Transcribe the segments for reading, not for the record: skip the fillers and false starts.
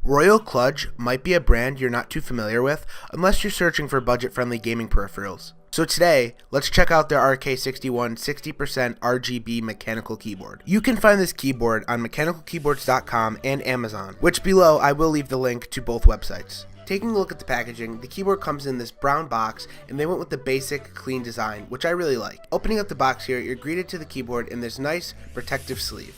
Royal Kludge might be a brand you're not too familiar with unless you're searching for budget-friendly gaming peripherals. So today, let's check out their RK61 60% RGB mechanical keyboard. You can find this keyboard on mechanicalkeyboards.com and Amazon, which below I will leave the link to both websites. Taking a look at the packaging, the keyboard comes in this brown box and they went with the basic clean design, which I really like. Opening up the box here, you're greeted to the keyboard in this nice protective sleeve.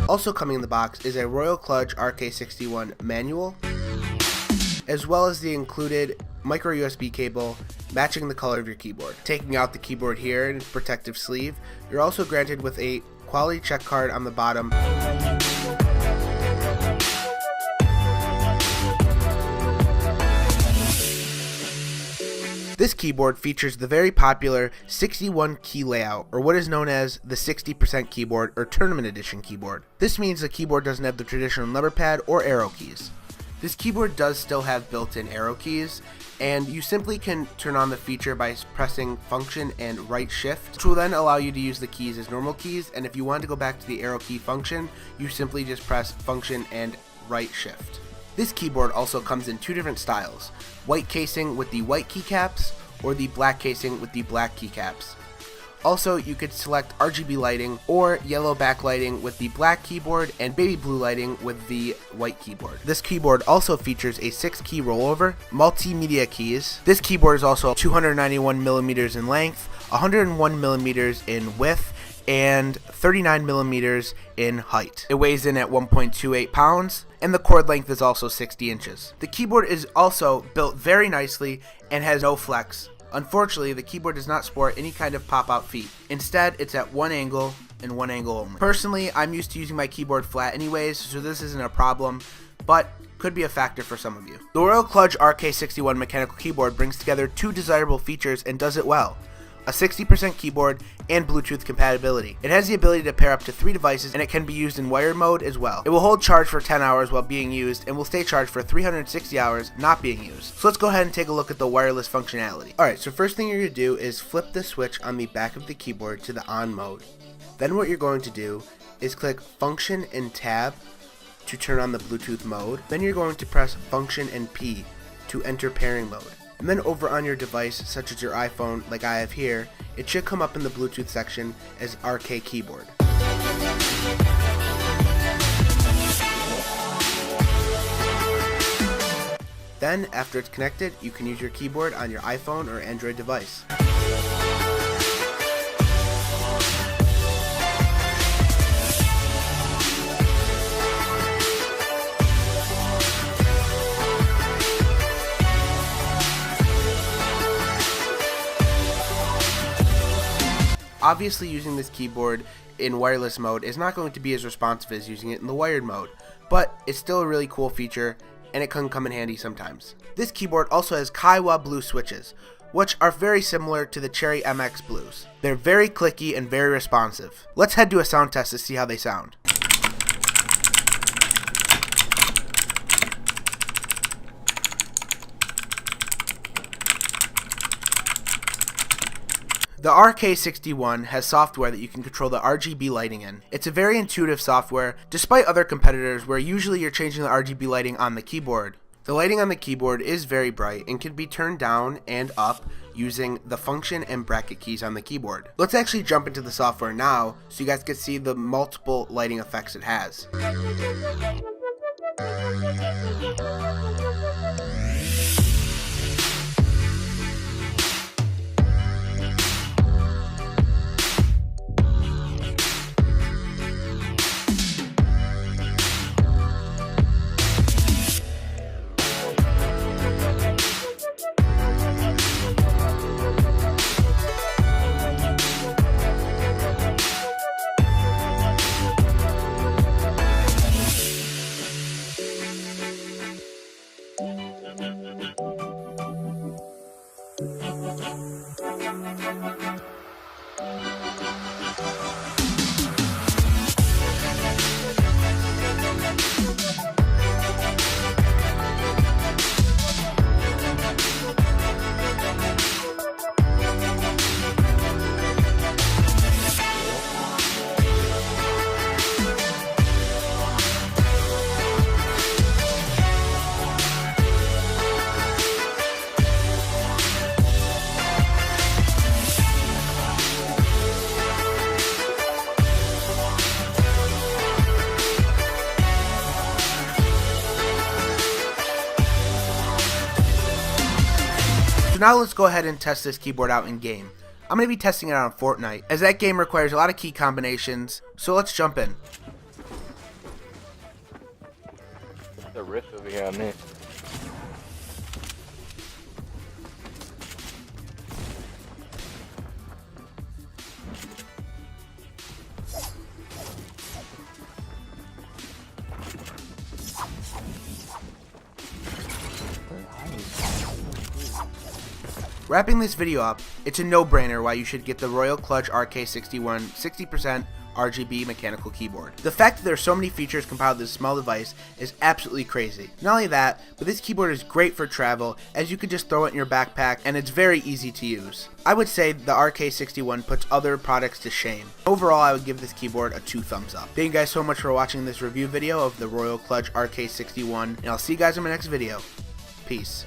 Also coming in the box is a Royal Kludge RK61 manual, as well as the included micro USB cable matching the color of your keyboard. Taking out the keyboard here in its protective sleeve, you're also granted with a quality check card on the bottom. This keyboard features the very popular 61 key layout, or what is known as the 60% keyboard or tournament edition keyboard. This means the keyboard doesn't have the traditional number pad or arrow keys. This keyboard does still have built-in arrow keys, and you simply can turn on the feature by pressing function and right shift, which will then allow you to use the keys as normal keys, and if you want to go back to the arrow key function, you simply just press function and right shift. This keyboard also comes in two different styles, white casing with the white keycaps or the black casing with the black keycaps. Also, you could select RGB lighting or yellow backlighting with the black keyboard and baby blue lighting with the white keyboard. This keyboard also features a 6-key rollover, multimedia keys. This keyboard is also 291mm in length, 101mm in width, and 39mm in height. It weighs in at 1.28 pounds, and the cord length is also 60 inches. The keyboard is also built very nicely and has no flex. Unfortunately, the keyboard does not sport any kind of pop-out feet. Instead, it's at one angle and one angle only. Personally, I'm used to using my keyboard flat anyways, so this isn't a problem, but could be a factor for some of you. The Royal Kludge RK61 mechanical keyboard brings together two desirable features and does it well: a 60% keyboard and Bluetooth compatibility. It has the ability to pair up to 3 devices, and it can be used in wired mode as well. It will hold charge for 10 hours while being used and will stay charged for 360 hours not being used. So let's go ahead and take a look at the wireless functionality. Alright, so first thing you're going to do is flip the switch on the back of the keyboard to the on mode. Then what you're going to do is click function and tab to turn on the Bluetooth mode. Then you're going to press function and P to enter pairing mode. And then over on your device, such as your iPhone like I have here, it should come up in the Bluetooth section as RK keyboard. Then, after it's connected, you can use your keyboard on your iPhone or Android device. Obviously, using this keyboard in wireless mode is not going to be as responsive as using it in the wired mode, but it's still a really cool feature and it can come in handy sometimes. This keyboard also has Kaiwa blue switches, which are very similar to the Cherry MX blues. They're very clicky and very responsive. Let's head to a sound test to see how they sound. The RK61 has software that you can control the RGB lighting in. It's a very intuitive software, despite other competitors where usually you're changing the RGB lighting on the keyboard. The lighting on the keyboard is very bright and can be turned down and up using the function and bracket keys on the keyboard. Let's actually jump into the software now so you guys can see the multiple lighting effects it has. So now let's go ahead and test this keyboard out in game. I'm going to be testing it out on Fortnite, as that game requires a lot of key combinations, so let's jump in. The rift over here on me. Wrapping this video up, it's a no-brainer why you should get the Kludge RK61 60% RGB mechanical keyboard. The fact that there are so many features compiled to this small device is absolutely crazy. Not only that, but this keyboard is great for travel, as you can just throw it in your backpack and it's very easy to use. I would say the RK61 puts other products to shame. Overall, I would give this keyboard a 2 thumbs up. Thank you guys so much for watching this review video of the Kludge RK61, and I'll see you guys in my next video. Peace.